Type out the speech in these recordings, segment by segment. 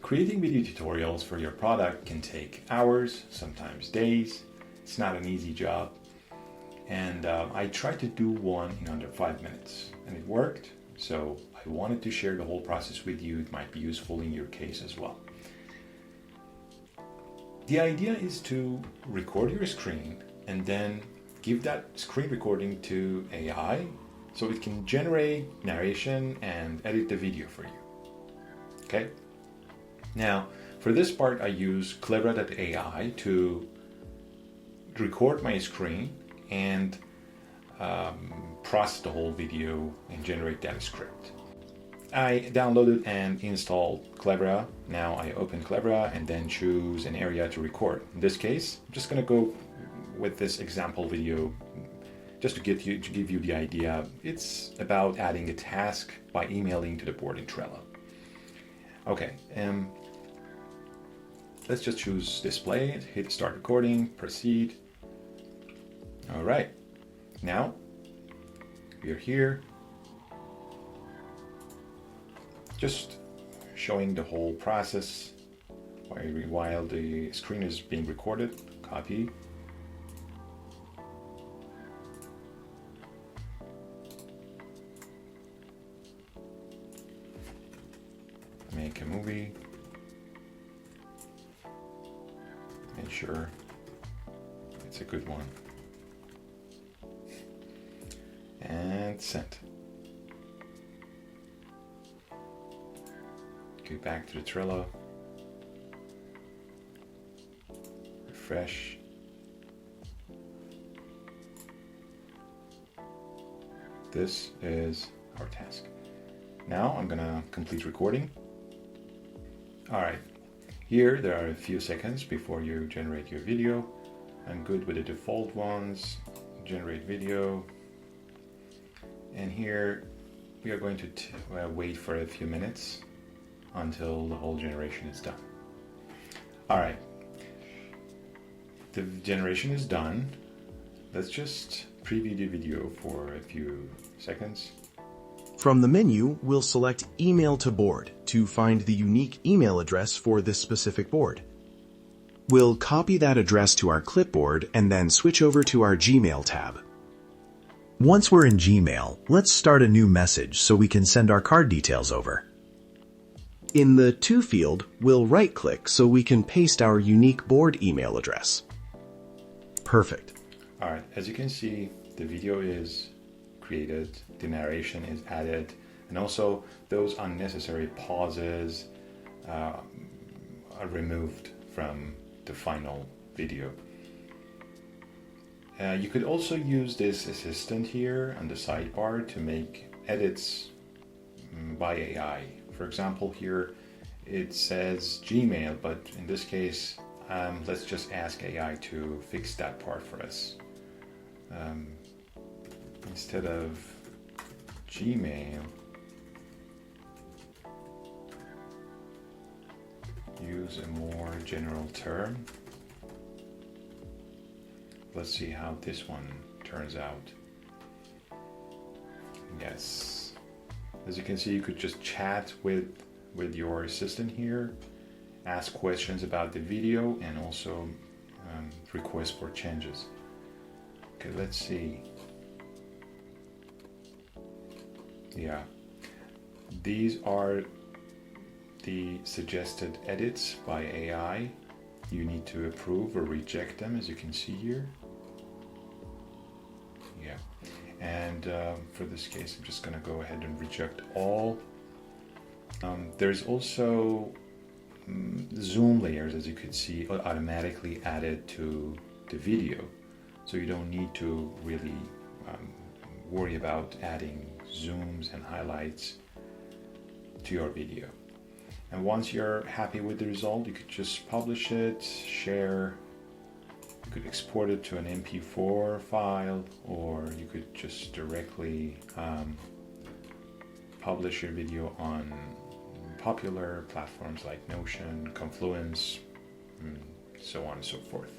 Creating video tutorials for your product can take hours, sometimes days. It's not an easy job. And I tried to do one in under 5 minutes and it worked. So I wanted to share the whole process with you. It might be useful in your case as well. The idea is to record your screen and then give that screen recording to AI so it can generate narration and edit the video for you. Okay? Now, for this part, I use Clevera.ai to record my screen and process the whole video and generate that script. I downloaded and installed Clevera. Now I open Clevera and then choose an area to record. In this case, I'm just going to go with this example video just to give you the idea. It's about adding a task by emailing to the board in Trello. Okay, let's just choose display it, hit start recording, proceed. All right, now we're here. Just showing the whole process while the screen is being recorded. Copy. Make a movie. Make sure it's a good one. And send. Go back to the Trello. Refresh. This is our task. Now I'm gonna complete recording. All right, here there are a few seconds before you generate your video. I'm good with the default ones. Generate video. And here we are going to wait for a few minutes until the whole generation is done. All right, the generation is done. Let's just preview the video for a few seconds. From the menu, we'll select Email to Board to find the unique email address for this specific board. We'll copy that address to our clipboard and then switch over to our Gmail tab. Once we're in Gmail, let's start a new message so we can send our card details over. In the To field, we'll right-click so we can paste our unique board email address. Perfect. All right, as you can see, the video is created, the narration is added, and also those unnecessary pauses are removed from the final video. You could also use this assistant here on the sidebar to make edits by AI. For example, here it says Gmail, but in this case, let's just ask AI to fix that part for us. Instead of Gmail, use a more general term. Let's see how this one turns out. Yes. As you can see, you could just chat with your assistant here, ask questions about the video, and also request for changes. Okay, let's see. Yeah, these are the suggested edits by AI. You need to approve or reject them, as you can see here. Yeah, and for this case, I'm just gonna go ahead and reject all. There's also zoom layers, as you could see, automatically added to the video. So you don't need to really worry about adding zooms and highlights to your video. And once you're happy with the result, you could just publish it, share. You could export it to an MP4 file, or you could just directly publish your video on popular platforms like Notion, Confluence, so on and so forth.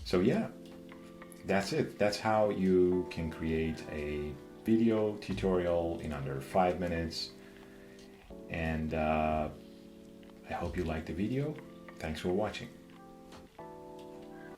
So yeah, that's it. That's how you can create a video tutorial in under 5 minutes. And I hope you liked the video. Thanks for watching.